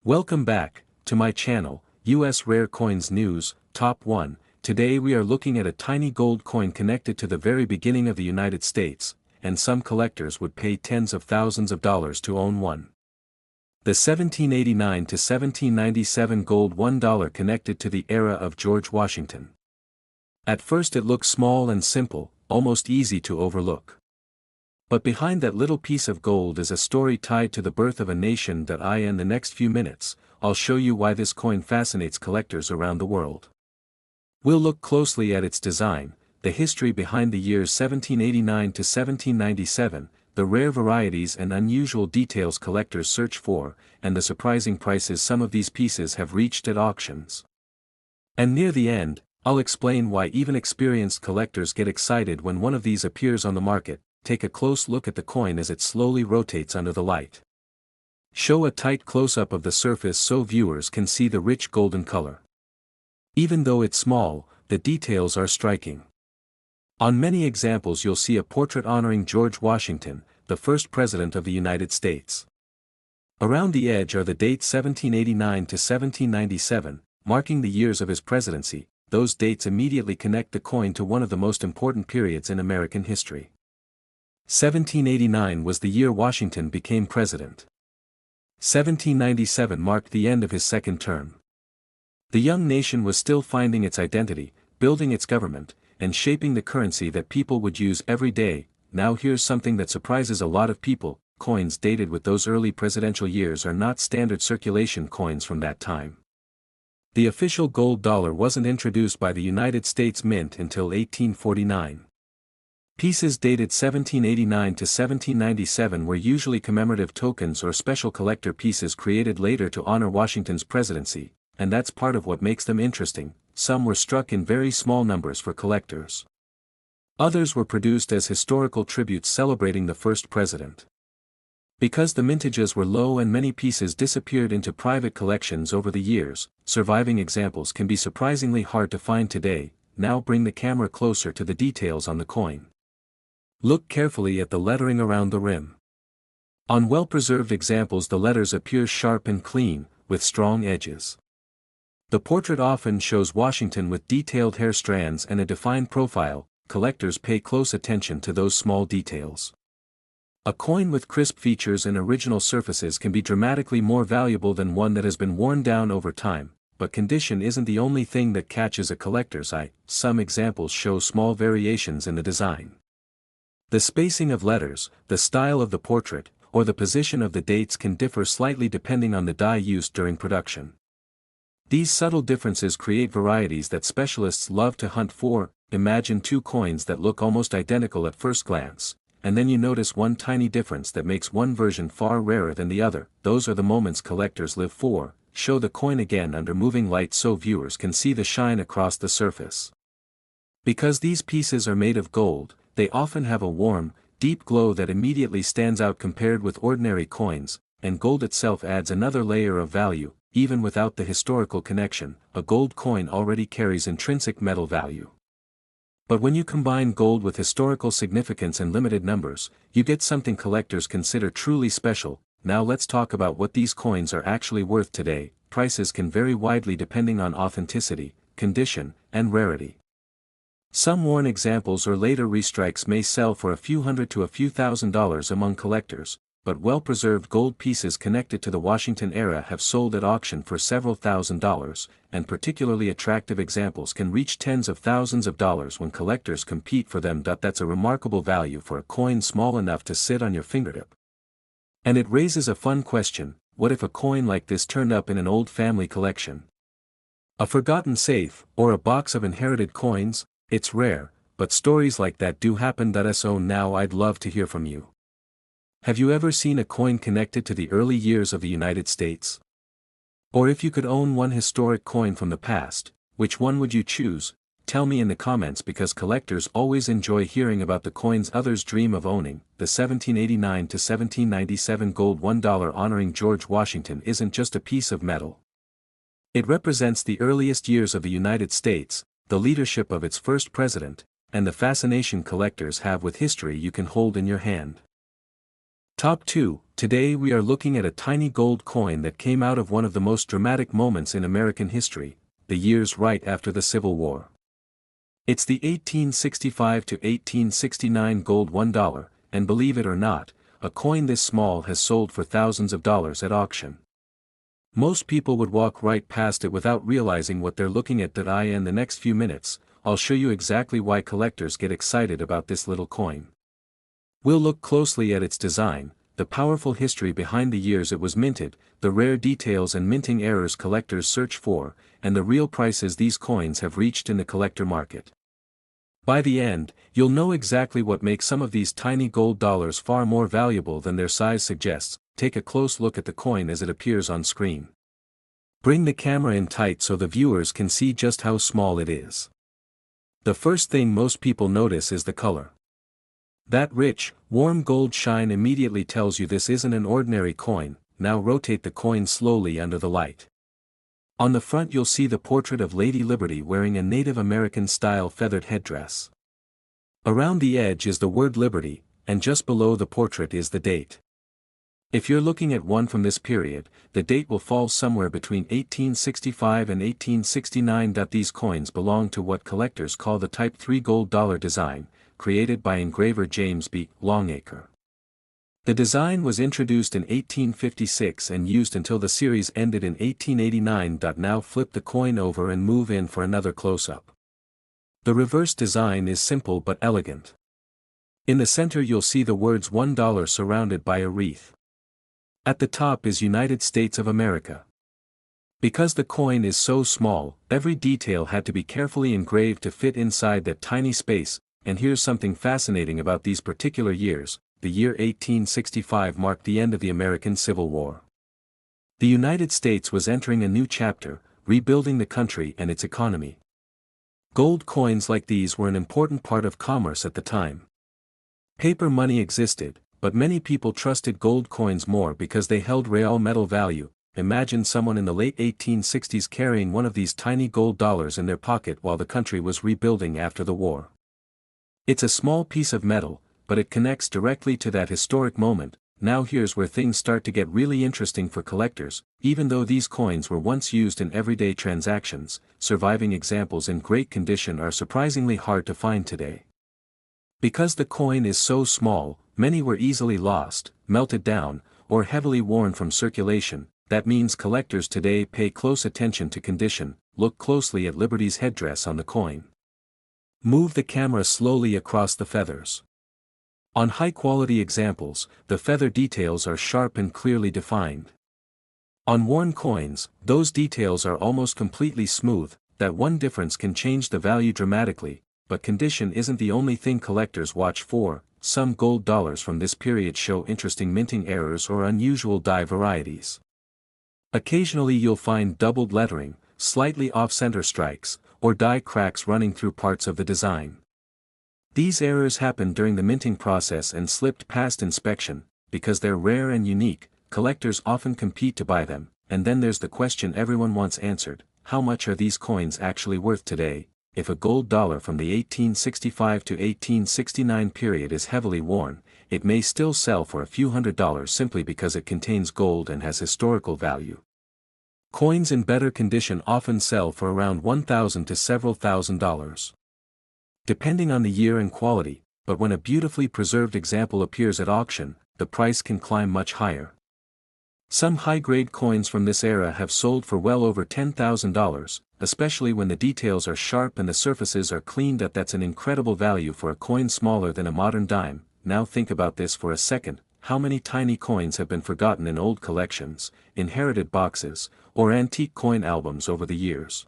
Welcome back to my channel, US Rare Coins News, Top 1. Today we are looking at a tiny gold coin connected to the very beginning of the United States, and some collectors would pay tens of thousands of dollars to own one. The 1789 to 1797 gold $1 connected to the era of George Washington. At first it looks small and simple, almost easy to overlook. But behind that little piece of gold is a story tied to the birth of a nation that in the next few minutes, I'll show you why this coin fascinates collectors around the world. We'll look closely at its design, the history behind the years 1789 to 1797, the rare varieties and unusual details collectors search for, and the surprising prices some of these pieces have reached at auctions. And near the end, I'll explain why even experienced collectors get excited when one of these appears on the market. Take a close look at the coin as it slowly rotates under the light. Show a tight close-up of the surface so viewers can see the rich golden color. Even though it's small, the details are striking. On many examples you'll see a portrait honoring George Washington, the first president of the United States. Around the edge are the dates 1789 to 1797, marking the years of his presidency. Those dates immediately connect the coin to one of the most important periods in American history. 1789 was the year Washington became president. 1797 marked the end of his second term. The young nation was still finding its identity, building its government, and shaping the currency that people would use every day. Now here's something that surprises a lot of people: coins dated with those early presidential years are not standard circulation coins from that time. The official gold dollar wasn't introduced by the United States Mint until 1849. Pieces dated 1789 to 1797 were usually commemorative tokens or special collector pieces created later to honor Washington's presidency, and that's part of what makes them interesting. Some were struck in very small numbers for collectors. Others were produced as historical tributes celebrating the first president. Because the mintages were low and many pieces disappeared into private collections over the years, surviving examples can be surprisingly hard to find today. Now bring the camera closer to the details on the coin. Look carefully at the lettering around the rim. On well-preserved examples the letters appear sharp and clean, with strong edges. The portrait often shows Washington with detailed hair strands and a defined profile. Collectors pay close attention to those small details. A coin with crisp features and original surfaces can be dramatically more valuable than one that has been worn down over time, but condition isn't the only thing that catches a collector's eye. Some examples show small variations in the design. The spacing of letters, the style of the portrait, or the position of the dates can differ slightly depending on the die used during production. These subtle differences create varieties that specialists love to hunt for. Imagine two coins that look almost identical at first glance, and then you notice one tiny difference that makes one version far rarer than the other. Those are the moments collectors live for. Show the coin again under moving light so viewers can see the shine across the surface. Because these pieces are made of gold, they often have a warm, deep glow that immediately stands out compared with ordinary coins, and gold itself adds another layer of value. Even without the historical connection, a gold coin already carries intrinsic metal value. But when you combine gold with historical significance and limited numbers, you get something collectors consider truly special. Now let's talk about what these coins are actually worth today. Prices can vary widely depending on authenticity, condition, and rarity. Some worn examples or later restrikes may sell for a few hundred to a few $1,000s among collectors, but well-preserved gold pieces connected to the Washington era have sold at auction for several $1,000s, and particularly attractive examples can reach tens of thousands of dollars when collectors compete for them. That's a remarkable value for a coin small enough to sit on your fingertip. And it raises a fun question: what if a coin like this turned up in an old family collection? A forgotten safe, or a box of inherited coins? It's rare, but stories like that do happen. So now I'd love to hear from you. Have you ever seen a coin connected to the early years of the United States? Or if you could own one historic coin from the past, which one would you choose? Tell me in the comments, because collectors always enjoy hearing about the coins others dream of owning. The 1789 to 1797 gold $1 honoring George Washington isn't just a piece of metal. It represents the earliest years of the United States, the leadership of its first president, and the fascination collectors have with history you can hold in your hand. Top 2. Today we are looking at a tiny gold coin that came out of one of the most dramatic moments in American history, the years right after the Civil War. It's the 1865 to 1869 gold $1, and believe it or not, a coin this small has sold for thousands of dollars at auction. Most people would walk right past it without realizing what they're looking at. In the next few minutes, I'll show you exactly why collectors get excited about this little coin. We'll look closely at its design, the powerful history behind the years it was minted, the rare details and minting errors collectors search for, and the real prices these coins have reached in the collector market. By the end, you'll know exactly what makes some of these tiny gold dollars far more valuable than their size suggests. Take a close look at the coin as it appears on screen. Bring the camera in tight so the viewers can see just how small it is. The first thing most people notice is the color. That rich, warm gold shine immediately tells you this isn't an ordinary coin. Now rotate the coin slowly under the light. On the front you'll see the portrait of Lady Liberty wearing a Native American-style feathered headdress. Around the edge is the word Liberty, and just below the portrait is the date. If you're looking at one from this period, the date will fall somewhere between 1865 and 1869. These coins belong to what collectors call the Type 3 gold dollar design, created by engraver James B. Longacre. The design was introduced in 1856 and used until the series ended in 1889. Now flip the coin over and move in for another close-up. The reverse design is simple but elegant. In the center you'll see the words $1 surrounded by a wreath. At the top is United States of America. Because the coin is so small, every detail had to be carefully engraved to fit inside that tiny space. And here's something fascinating about these particular years. The year 1865 marked the end of the American Civil War. The United States was entering a new chapter, rebuilding the country and its economy. Gold coins like these were an important part of commerce at the time. Paper money existed, but many people trusted gold coins more because they held real metal value. Imagine someone in the late 1860s carrying one of these tiny gold dollars in their pocket while the country was rebuilding after the war. It's a small piece of metal, but it connects directly to that historic moment. Now here's where things start to get really interesting for collectors. Even though these coins were once used in everyday transactions, surviving examples in great condition are surprisingly hard to find today. Because the coin is so small, many were easily lost, melted down, or heavily worn from circulation. That means collectors today pay close attention to condition. Look closely at Liberty's headdress on the coin. Move the camera slowly across the feathers. On high-quality examples, the feather details are sharp and clearly defined. On worn coins, those details are almost completely smooth. That one difference can change the value dramatically, but condition isn't the only thing collectors watch for. Some gold dollars from this period show interesting minting errors or unusual die varieties. Occasionally you'll find doubled lettering, slightly off-center strikes, or die cracks running through parts of the design. These errors happen during the minting process and slipped past inspection. Because they're rare and unique, collectors often compete to buy them. And then there's the question everyone wants answered: how much are these coins actually worth today? If a gold dollar from the 1865 to 1869 period is heavily worn, it may still sell for a few $100s simply because it contains gold and has historical value. Coins in better condition often sell for around $1,000 to several $1,000s. Depending on the year and quality, but when a beautifully preserved example appears at auction, the price can climb much higher. Some high-grade coins from this era have sold for well over $10,000, especially when the details are sharp and the surfaces are cleaned up. That's an incredible value for a coin smaller than a modern dime. Now think about this for a second: how many tiny coins have been forgotten in old collections, inherited boxes, or antique coin albums over the years?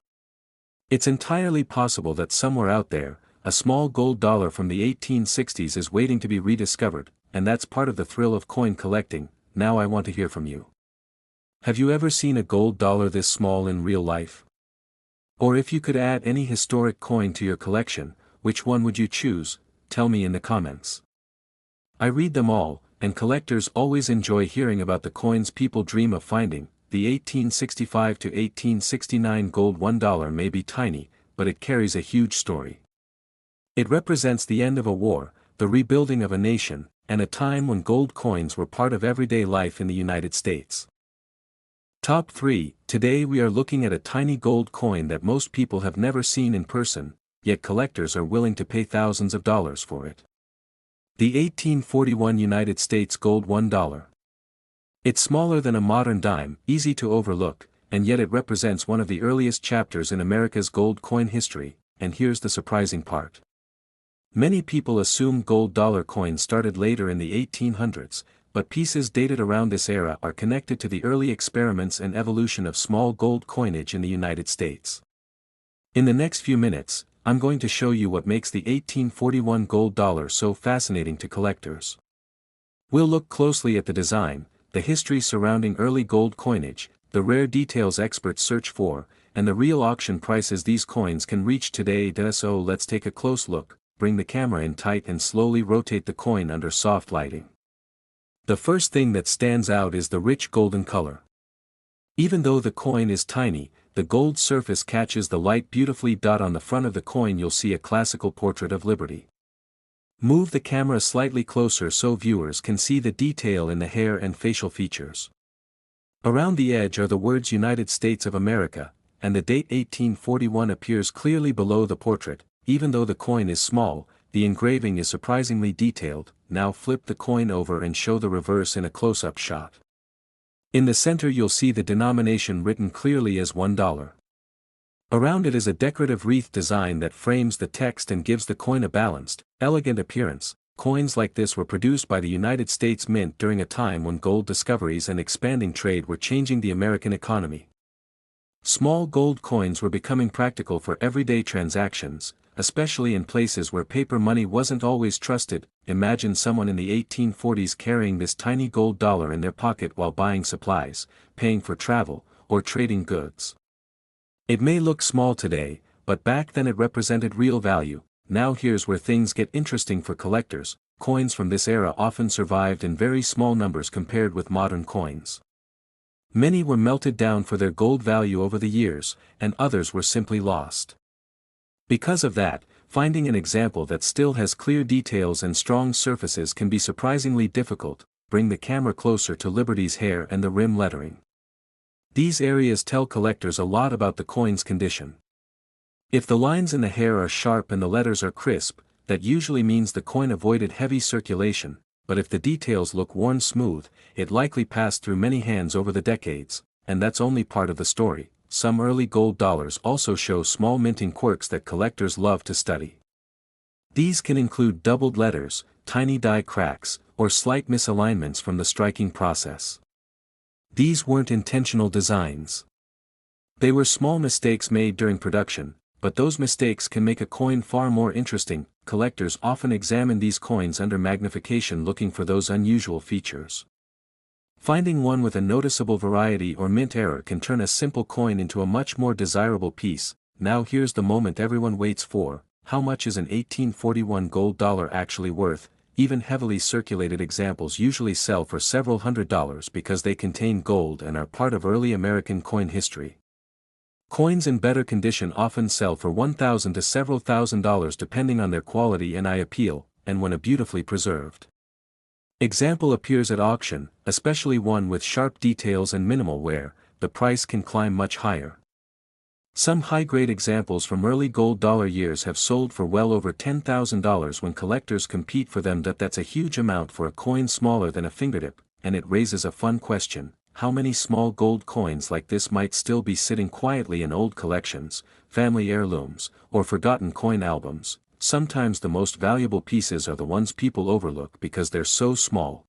It's entirely possible that somewhere out there, a small gold dollar from the 1860s is waiting to be rediscovered, and that's part of the thrill of coin collecting. Now I want to hear from you. Have you ever seen a gold dollar this small in real life? Or if you could add any historic coin to your collection, which one would you choose? Tell me in the comments. I read them all, and collectors always enjoy hearing about the coins people dream of finding. The 1865 to 1869 gold $1 may be tiny, but it carries a huge story. It represents the end of a war, the rebuilding of a nation, and a time when gold coins were part of everyday life in the United States. Top 3. Today we are looking at a tiny gold coin that most people have never seen in person, yet collectors are willing to pay thousands of dollars for it. The 1841 United States Gold $1. It's smaller than a modern dime, easy to overlook, and yet it represents one of the earliest chapters in America's gold coin history, and here's the surprising part. Many people assume gold dollar coins started later in the 1800s, but pieces dated around this era are connected to the early experiments and evolution of small gold coinage in the United States. In the next few minutes, I'm going to show you what makes the 1841 gold dollar so fascinating to collectors. We'll look closely at the design, the history surrounding early gold coinage, the rare details experts search for, and the real auction prices these coins can reach today. So let's take a close look. Bring the camera in tight and slowly rotate the coin under soft lighting. The first thing that stands out is the rich golden color. Even though the coin is tiny, the gold surface catches the light beautifully. On the front of the coin you'll see a classical portrait of Liberty. Move the camera slightly closer so viewers can see the detail in the hair and facial features. Around the edge are the words United States of America, and the date 1841 appears clearly below the portrait. Even though the coin is small, the engraving is surprisingly detailed. Now flip the coin over and show the reverse in a close-up shot. In the center you'll see the denomination written clearly as $1. Around it is a decorative wreath design that frames the text and gives the coin a balanced, elegant appearance. Coins like this were produced by the United States Mint during a time when gold discoveries and expanding trade were changing the American economy. Small gold coins were becoming practical for everyday transactions, especially in places where paper money wasn't always trusted. Imagine someone in the 1840s carrying this tiny gold dollar in their pocket while buying supplies, paying for travel, or trading goods. It may look small today, but back then it represented real value. Now here's where things get interesting for collectors. Coins from this era often survived in very small numbers compared with modern coins. Many were melted down for their gold value over the years, and others were simply lost. Because of that, finding an example that still has clear details and strong surfaces can be surprisingly difficult. Bring the camera closer to Liberty's hair and the rim lettering. These areas tell collectors a lot about the coin's condition. If the lines in the hair are sharp and the letters are crisp, that usually means the coin avoided heavy circulation, but if the details look worn smooth, it likely passed through many hands over the decades, and that's only part of the story. Some early gold dollars also show small minting quirks that collectors love to study. These can include doubled letters, tiny die cracks, or slight misalignments from the striking process. These weren't intentional designs. They were small mistakes made during production, but those mistakes can make a coin far more interesting. Collectors often examine these coins under magnification looking for those unusual features. Finding one with a noticeable variety or mint error can turn a simple coin into a much more desirable piece. Now here's the moment everyone waits for. How much is an 1841 gold dollar actually worth? Even heavily circulated examples usually sell for several $100s because they contain gold and are part of early American coin history. Coins in better condition often sell for $1,000 to several $1,000s depending on their quality and eye appeal, and when beautifully preserved. Example appears at auction, especially one with sharp details and minimal wear, the price can climb much higher. Some high-grade examples from early gold dollar years have sold for well over $10,000 when collectors compete for them. That's a huge amount for a coin smaller than a fingertip, and it raises a fun question: how many small gold coins like this might still be sitting quietly in old collections, family heirlooms, or forgotten coin albums? Sometimes the most valuable pieces are the ones people overlook because they're so small.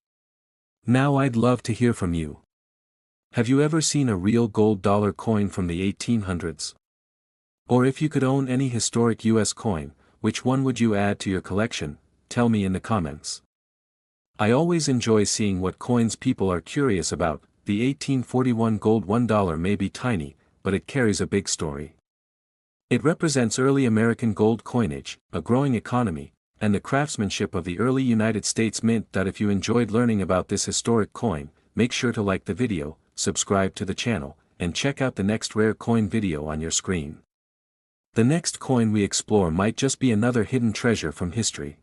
Now I'd love to hear from you. Have you ever seen a real gold dollar coin from the 1800s? Or if you could own any historic US coin, which one would you add to your collection? Tell me in the comments. I always enjoy seeing what coins people are curious about. The 1841 gold $1 may be tiny, but it carries a big story. It represents early American gold coinage, a growing economy, and the craftsmanship of the early United States Mint. If you enjoyed learning about this historic coin, make sure to like the video, subscribe to the channel, and check out the next rare coin video on your screen. The next coin we explore might just be another hidden treasure from history.